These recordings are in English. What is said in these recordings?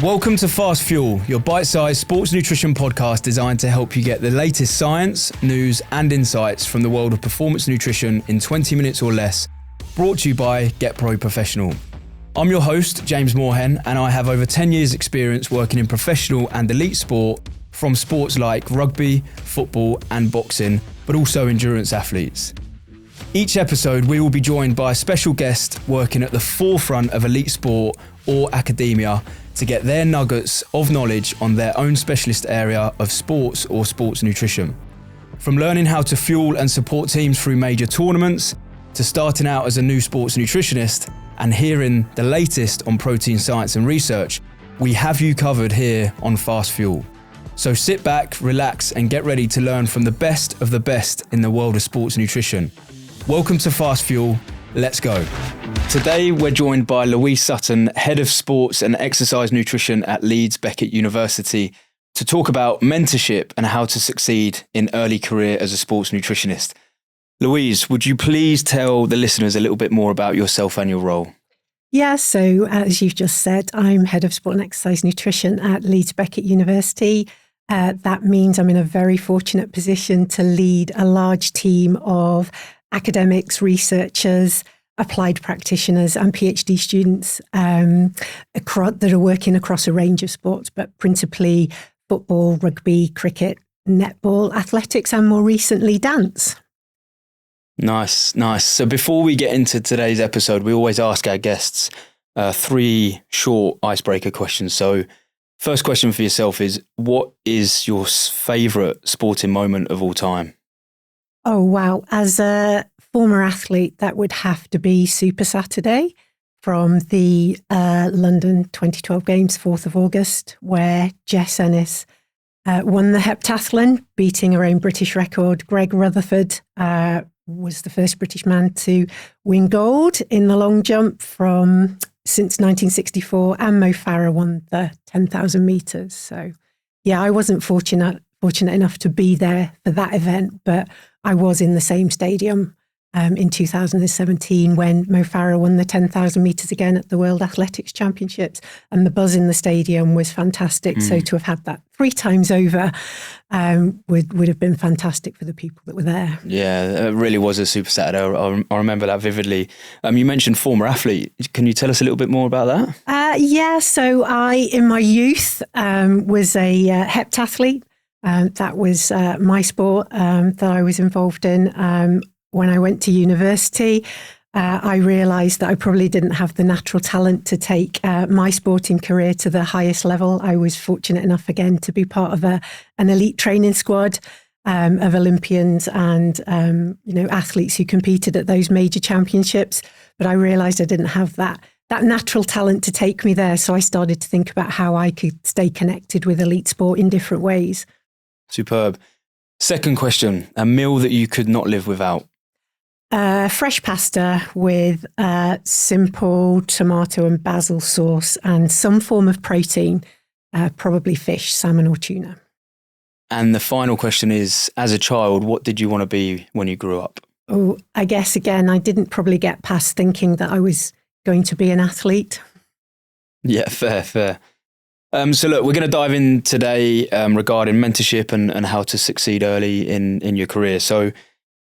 Welcome to Fast Fuel, your bite-sized sports nutrition podcast designed to help you get the latest science, news and insights from the world of performance nutrition in 20 minutes or less, brought to you by Get Pro Professional. I'm your host, James Morehen, and I have over 10 years experience working in professional and elite sport, from sports like rugby, football and boxing, but also endurance athletes. Each episode, we will be joined by a special guest working at the forefront of elite sport or academia to get their nuggets of knowledge on their own specialist area of sports or sports nutrition. From learning how to fuel and support teams through major tournaments, to starting out as a new sports nutritionist and hearing the latest on protein science and research, we have you covered here on Fast Fuel. So sit back, relax and get ready to learn from the best of the best in the world of sports nutrition. Welcome to Fast Fuel. Let's go. Today, we're joined by Louise Sutton, Head of Sports and Exercise Nutrition at Leeds Beckett University, to talk about mentorship and how to succeed in early career as a sports nutritionist. Louise, would you please tell the listeners a little bit more about yourself and your role? Yeah, so as you've just said, I'm Head of Sport and Exercise Nutrition at Leeds Beckett University. That means I'm in a very fortunate position to lead a large team of academics, researchers, applied practitioners and PhD students that are working across a range of sports, but principally football, rugby, cricket, netball, athletics, and more recently, dance. Nice. So before we get into today's episode, we always ask our guests 3 short icebreaker questions. So first question for yourself is, what is your favourite sporting moment of all time? Oh, wow. As a former athlete, that would have to be Super Saturday from the London 2012 Games, 4th of August, where Jess Ennis won the heptathlon, beating her own British record. Greg Rutherford was the first British man to win gold in the long jump since 1964, and Mo Farah won the 10,000 metres. So, yeah, I wasn't fortunate enough to be there for that event, but I was in the same stadium in 2017 when Mo Farah won the 10,000 metres again at the World Athletics Championships, and the buzz in the stadium was fantastic. So to have had that 3 times over would have been fantastic for the people that were there. Yeah, it really was a Super Saturday. I remember that vividly. You mentioned former athlete. Can you tell us a little bit more about that? Yeah, so I, in my youth, was a heptathlete. That was my sport that I was involved in. When I went to university, I realised that I probably didn't have the natural talent to take my sporting career to the highest level. I was fortunate enough again to be part of an elite training squad of Olympians and athletes who competed at those major championships. But I realised I didn't have that natural talent to take me there. So I started to think about how I could stay connected with elite sport in different ways. Superb. Second question, a meal that you could not live without? Fresh pasta with simple tomato and basil sauce and some form of protein, probably fish, salmon or tuna. And the final question is, as a child, what did you want to be when you grew up? Oh, I guess, again, I didn't probably get past thinking that I was going to be an athlete. Yeah, fair. So look, we're going to dive in today regarding mentorship and how to succeed early in your career. So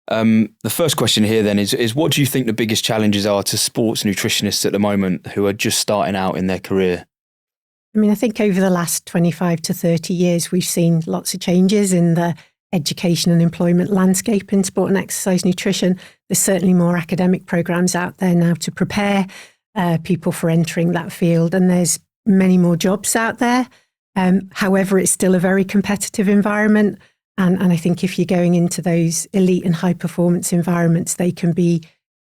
the first question here then is what do you think the biggest challenges are to sports nutritionists at the moment who are just starting out in their career? I mean, I think over the last 25 to 30 years, we've seen lots of changes in the education and employment landscape in sport and exercise nutrition. There's certainly more academic programs out there now to prepare people for entering that field, and there's many more jobs out there. However, it's still a very competitive environment. And I think if you're going into those elite and high performance environments, they can be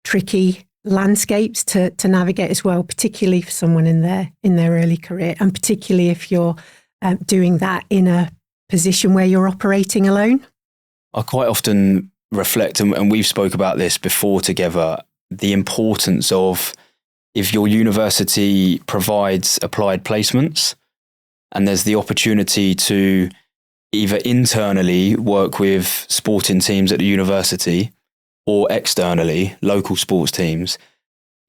tricky landscapes to navigate as well, particularly for someone in their early career, and particularly if you're doing that in a position where you're operating alone. I quite often reflect, and we've spoke about this before together, the importance of, if your university provides applied placements and there's the opportunity to either internally work with sporting teams at the university or externally, local sports teams,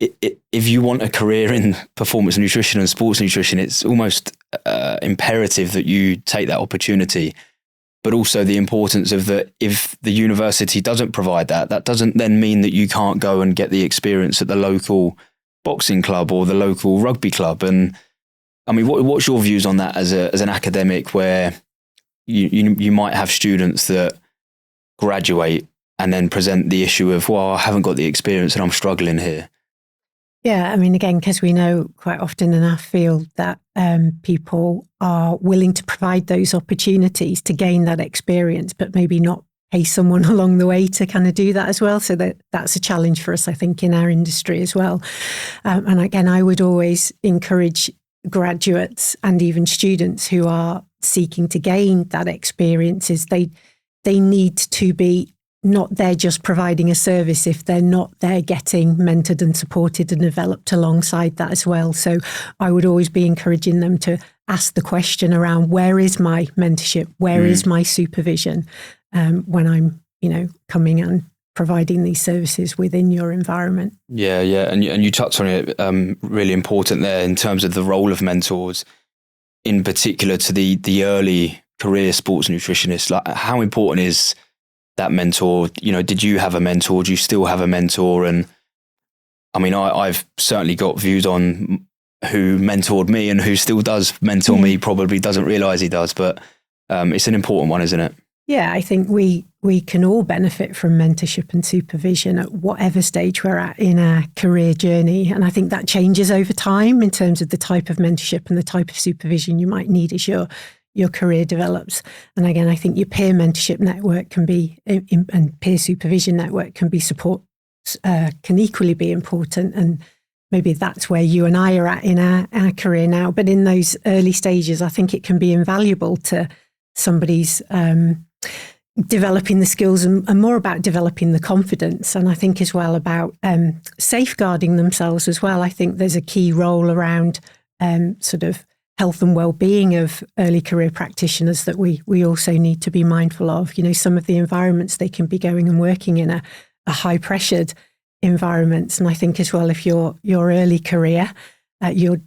if you want a career in performance nutrition and sports nutrition, it's almost imperative that you take that opportunity. But also the importance of if the university doesn't provide that doesn't then mean that you can't go and get the experience at the local boxing club or the local rugby club. And I mean, what's your views on that as an academic, where you might have students that graduate and then present the issue of, well, I haven't got the experience and I'm struggling here. Yeah, I mean, again, because we know quite often in our field that people are willing to provide those opportunities to gain that experience, but maybe not pay someone along the way to kind of do that as well. So that's a challenge for us, I think, in our industry as well. And again, I would always encourage graduates and even students who are seeking to gain that experience is they need to be not there just providing a service if they're not there getting mentored and supported and developed alongside that as well. So I would always be encouraging them to ask the question around, where is my mentorship? Where is my supervision when I'm, coming and providing these services within your environment? Yeah. And you touched on it, really important there in terms of the role of mentors, in particular to the early career sports nutritionist. Like, how important is that mentor? Did you have a mentor? Do you still have a mentor? And I mean, I've certainly got views on who mentored me and who still does mentor me, probably doesn't realise he does, but it's an important one, isn't it? Yeah, I think we can all benefit from mentorship and supervision at whatever stage we're at in our career journey. And I think that changes over time in terms of the type of mentorship and the type of supervision you might need as your career develops. And again, I think your peer mentorship network can be, and peer supervision network can be can equally be important. And maybe that's where you and I are at in our career now. But in those early stages, I think it can be invaluable to somebody's developing the skills and more about developing the confidence. And I think as well about safeguarding themselves as well. I think there's a key role around sort of health and well-being of early career practitioners that we also need to be mindful of. Some of the environments they can be going and working in are high pressured environments. And I think as well, if your early career, you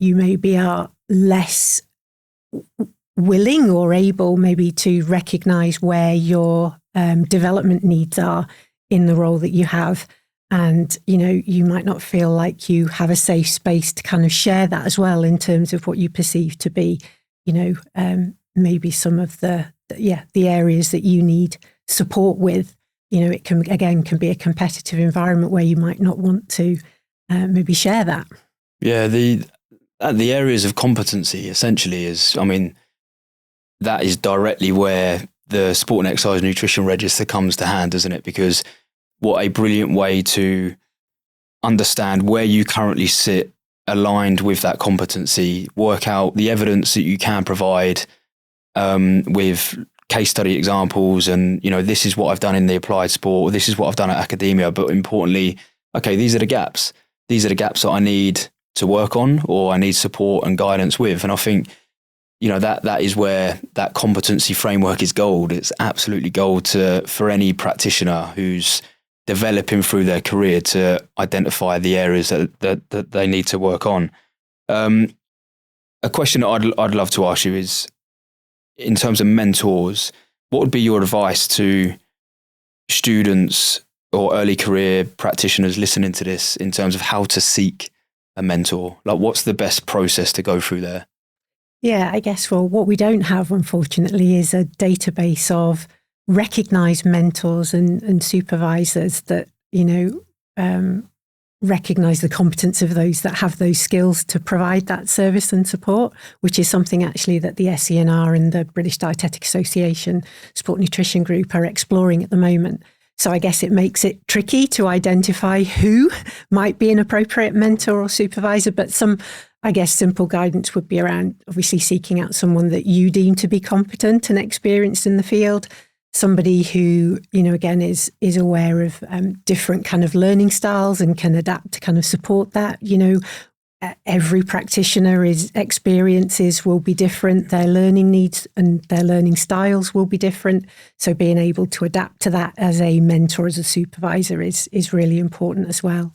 maybe are less willing or able maybe to recognize where your development needs are in the role that you have. And, you might not feel like you have a safe space to kind of share that as well in terms of what you perceive to be, maybe some of the areas that you need support with. It can be a competitive environment where you might not want to maybe share that. Yeah, the areas of competency essentially is, that is directly where the sport and exercise nutrition register comes to hand, doesn't it? Because what a brilliant way to understand where you currently sit aligned with that competency, work out the evidence that you can provide with case study examples. And, this is what I've done in the applied sport, or this is what I've done at academia. But importantly, okay, these are the gaps. These are the gaps that I need to work on, or I need support and guidance with. And I think, that is where that competency framework is gold. It's absolutely gold for any practitioner who's developing through their career to identify the areas that they need to work on. A question that I'd love to ask you is, in terms of mentors, what would be your advice to students or early career practitioners listening to this in terms of how to seek a mentor? Like, what's the best process to go through there? Yeah, I guess, what we don't have, unfortunately, is a database of recognised mentors and supervisors that, recognise the competence of those that have those skills to provide that service and support, which is something actually that the SENR and the British Dietetic Association Sport Nutrition Group are exploring at the moment. So I guess it makes it tricky to identify who might be an appropriate mentor or supervisor, but some, I guess, simple guidance would be around obviously seeking out someone that you deem to be competent and experienced in the field, somebody who, again, is aware of different kind of learning styles and can adapt to kind of support that. Every practitioner's experiences will be different. Their learning needs and their learning styles will be different. So being able to adapt to that as a mentor, as a supervisor is really important as well.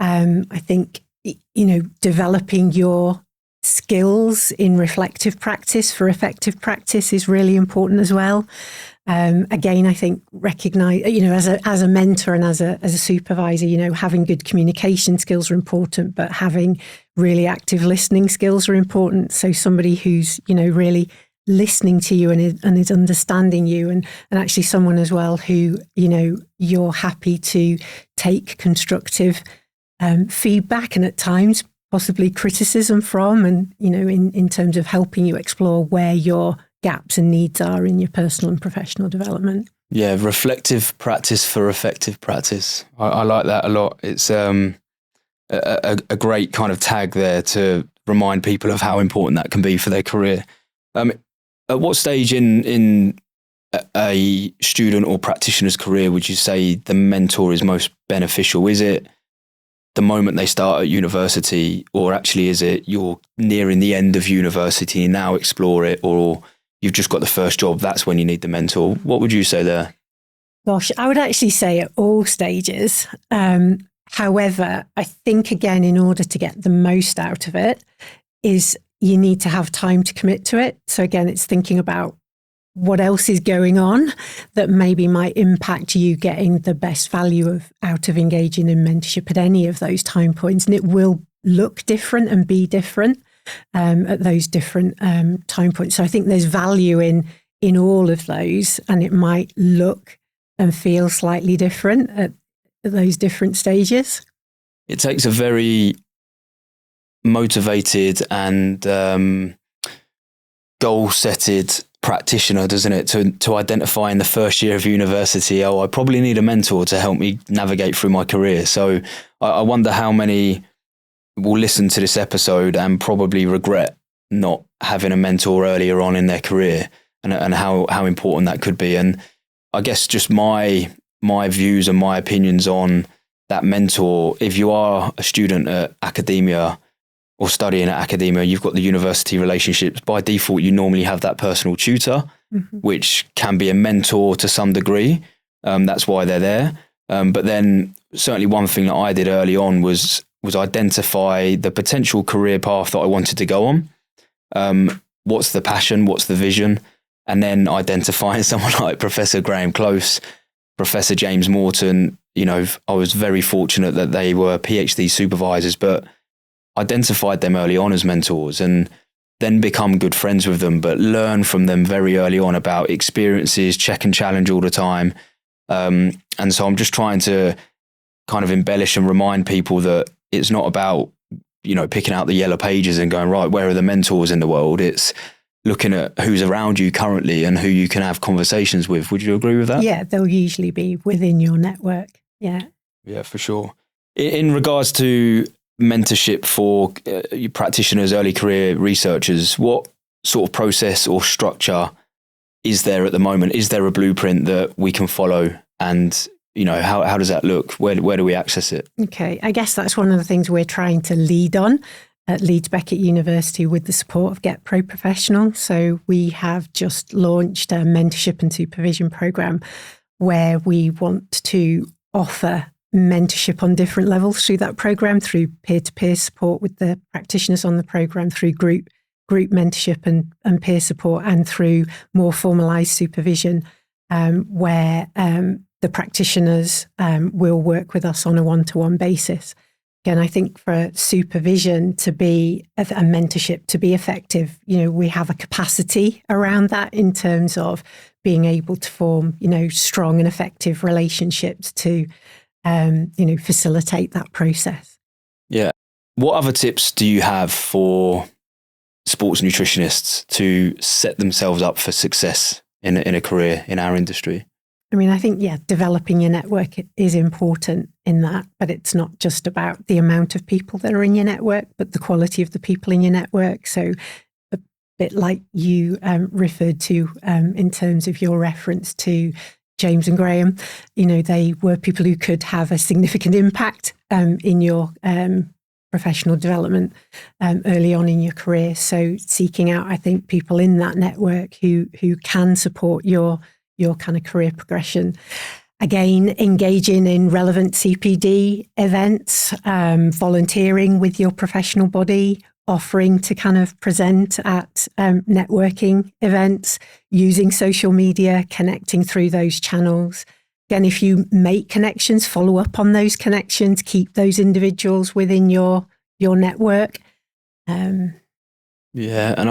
I think, developing your skills in reflective practice for effective practice is really important as well. Again, I think recognize, as a mentor and as a supervisor, having good communication skills are important, but having really active listening skills are important. So somebody who's, really listening to you and is understanding you, and actually someone as well who, you're happy to take constructive feedback and at times possibly criticism from, and, in terms of helping you explore where your gaps and needs are in your personal and professional development. Yeah, reflective practice for effective practice. I like that a lot. It's a great kind of tag there to remind people of how important that can be for their career. At what stage in a student or practitioner's career would you say the mentor is most beneficial? Is it the moment they start at university, or actually is it you're nearing the end of university and now explore it, or you've just got the first job, that's when you need the mentor? What would you say there? Gosh, I would actually say at all stages. However, I think, again, in order to get the most out of it, is you need to have time to commit to it. So again, it's thinking about what else is going on that maybe might impact you getting the best value out of engaging in mentorship at any of those time points. And it will look different and be different at those different time points. So I think there's value in all of those, and it might look and feel slightly different at those different stages. It takes a very motivated and goal-setted practitioner, doesn't it, to identify in the first year of university, I probably need a mentor to help me navigate through my career. So I wonder how many will listen to this episode and probably regret not having a mentor earlier on in their career, and how important that could be. And I guess just my views and my opinions on that mentor: if you are a student at academia or studying at academia, you've got the university relationships. By default, you normally have that personal tutor, which can be a mentor to some degree. That's why they're there. But then certainly one thing that I did early on was identify the potential career path that I wanted to go on. What's the passion? What's the vision? And then identifying someone like Professor Graham Close, Professor James Morehen. I was very fortunate that they were PhD supervisors, but identified them early on as mentors, and then become good friends with them, but learn from them very early on about experiences, check and challenge all the time. And so I'm just trying to kind of embellish and remind people that it's not about, picking out the yellow pages and going, right, where are the mentors in the world? It's looking at who's around you currently and who you can have conversations with. Would you agree with that? Yeah, they'll usually be within your network. Yeah. Yeah, for sure. In regards to mentorship for practitioners, early career researchers, what sort of process or structure is there at the moment? Is there a blueprint that we can follow? And, how does that look? Where do we access it? Okay, I guess that's one of the things we're trying to lead on at Leeds Beckett University with the support of Get Pro Professional. So we have just launched a mentorship and supervision program where we want to offer mentorship on different levels through that program, through peer-to-peer support with the practitioners on the program, through group mentorship and peer support, and through more formalized supervision, where the practitioners will work with us on a one-to-one basis. Again, I think for supervision to be a mentorship to be effective, we have a capacity around that in terms of being able to form, strong and effective relationships to facilitate that process. Yeah. What other tips do you have for sports nutritionists to set themselves up for success in a career in our industry? I mean, I think, developing your network is important in that, but it's not just about the amount of people that are in your network, but the quality of the people in your network. So a bit like you referred to in terms of your reference to James and Graham, they were people who could have a significant impact in your professional development early on in your career. So seeking out, I think, people in that network who can support your kind of career progression. Again, engaging in relevant CPD events, volunteering with your professional body, offering to kind of present at networking events, using social media, connecting through those channels. Again, if you make connections, follow up on those connections, keep those individuals within your network. Yeah, and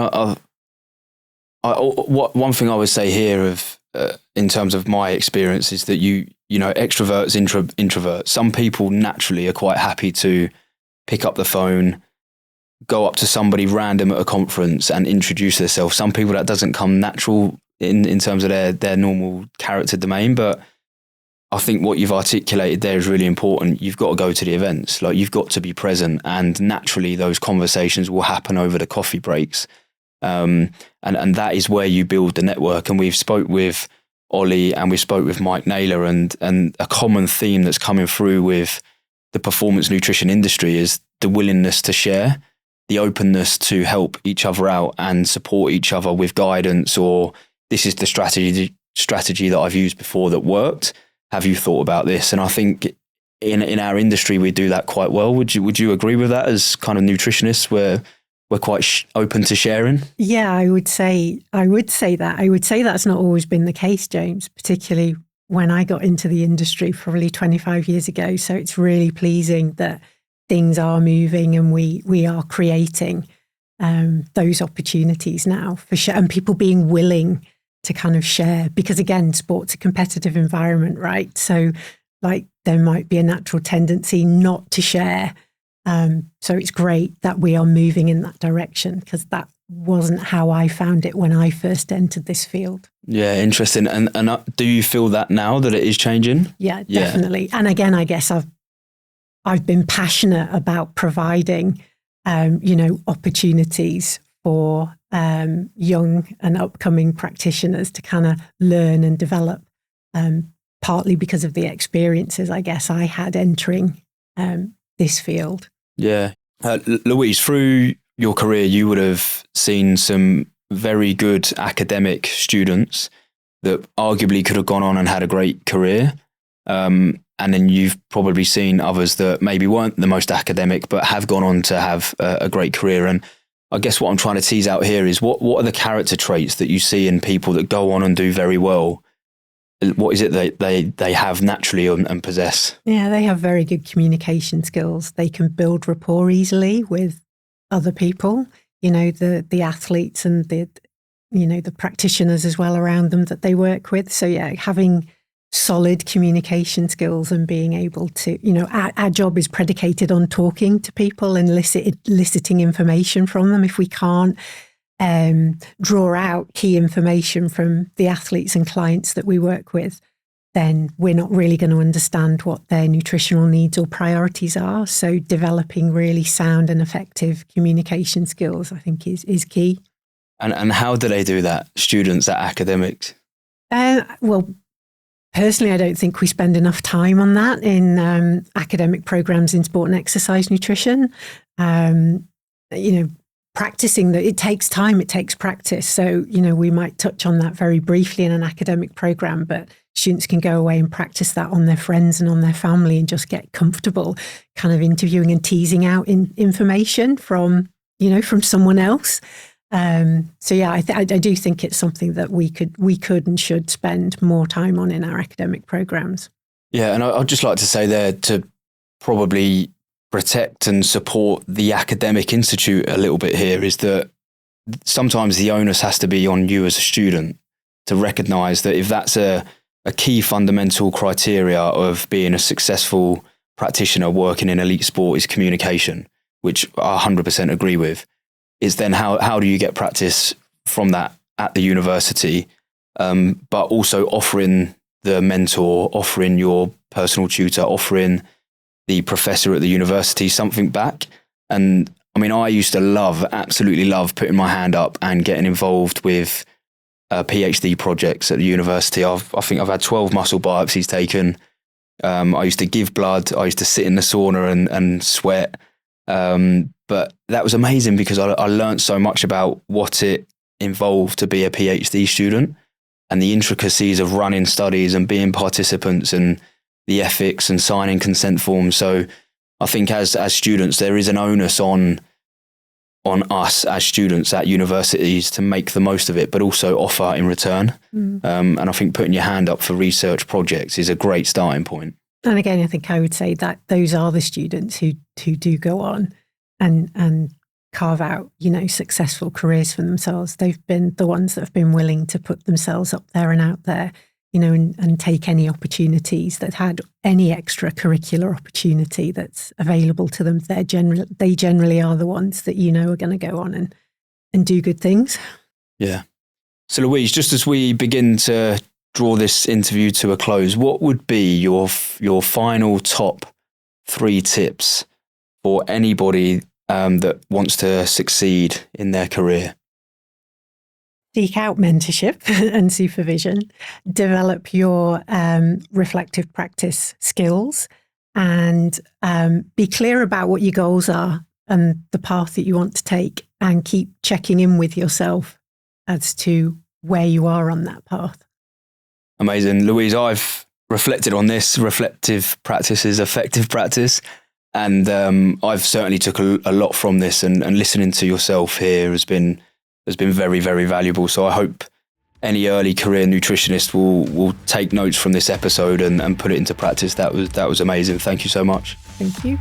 one thing I would say here in terms of my experience is that you know, extroverts, introverts. Some people naturally are quite happy to pick up the phone, go up to somebody random at a conference and introduce themselves. Some people that doesn't come natural in terms of their normal character domain, but I think what you've articulated there is really important. You've got to go to the events, like you've got to be present, and naturally those conversations will happen over the coffee breaks. And that is where you build the network. And we've spoke with Ollie and we spoke with Mike Naylor, and a common theme that's coming through with the performance nutrition industry is the willingness to share, the openness to help each other out and support each other with guidance, or this is the strategy that I've used before that worked. Have you thought about this? And I think in our industry, we do that quite well. Would you agree with that as kind of nutritionists, where we're quite open to sharing? Yeah, I would say that. I would say that's not always been the case, James, particularly when I got into the industry probably 25 years ago. So it's really pleasing that things are moving and we are creating those opportunities now for sure, and people being willing to kind of share, because again, sport's a competitive environment, right? So like there might be a natural tendency not to share. So it's great that we are moving in that direction, because that wasn't how I found it when I first entered this field. Yeah, interesting. And do you feel that now that it is changing? Yeah, definitely. And again, I guess I've been passionate about providing, opportunities for young and upcoming practitioners to kind of learn and develop, partly because of the experiences I guess I had entering this field. Yeah. Louise, through your career, you would have seen some very good academic students that arguably could have gone on and had a great career. And then you've probably seen others that maybe weren't the most academic, but have gone on to have a great career. And I guess what I'm trying to tease out here is what are the character traits that you see in people that go on and do very well? What is it that they have naturally and possess? Yeah, they have very good communication skills. They can build rapport easily with other people, the athletes and the practitioners as well around them that they work with. So yeah, having solid communication skills and being able to, our job is predicated on talking to people and eliciting information from them. If we can't draw out key information from the athletes and clients that we work with, then we're not really going to understand what their nutritional needs or priorities are. So developing really sound and effective communication skills, I think, is key. And how do they do that, students at academics? Well, personally, I don't think we spend enough time on that in academic programs in sport and exercise nutrition. Practicing that, it takes time, it takes practice. So, we might touch on that very briefly in an academic program, but students can go away and practice that on their friends and on their family and just get comfortable kind of interviewing and teasing out information from someone else. So yeah, I do think it's something that we could and should spend more time on in our academic programs. Yeah, and I'd just like to say there, to probably protect and support the academic institute a little bit here, is that sometimes the onus has to be on you as a student to recognise that if that's a key fundamental criteria of being a successful practitioner working in elite sport is communication, which I 100% agree with, is then how do you get practice from that at the university, but also offering the mentor, offering your personal tutor, offering the professor at the university something back. And I mean, I used to absolutely love putting my hand up and getting involved with PhD projects at the university. I think I've had 12 muscle biopsies taken. I used to give blood. I used to sit in the sauna and sweat. But that was amazing because I learned so much about what it involved to be a PhD student. the intricacies of running studies and being participants and the ethics and signing consent forms. So I think as students, there is an onus on us as students at universities to make the most of it, but also offer in return. And I think putting your hand up for research projects is a great starting point. And again, I think I would say that those are the students who do go on and carve out, successful careers for themselves. They've been the ones that have been willing to put themselves up there and out there, and take any opportunities that had any extracurricular opportunity that's available to them. They generally are the ones that are going to go on and do good things. Yeah. So Louise, just as we begin to draw this interview to a close, what would be your final top 3 tips for anybody that wants to succeed in their career? Seek out mentorship and supervision, develop your reflective practice skills, and be clear about what your goals are and the path that you want to take, and keep checking in with yourself as to where you are on that path. Amazing. Louise, I've reflected on this. Reflective practice is effective practice. And I've certainly took a lot from this, and listening to yourself here has been very, very valuable. So I hope any early career nutritionist will take notes from this episode and put it into practice. That was amazing. Thank you so much. Thank you.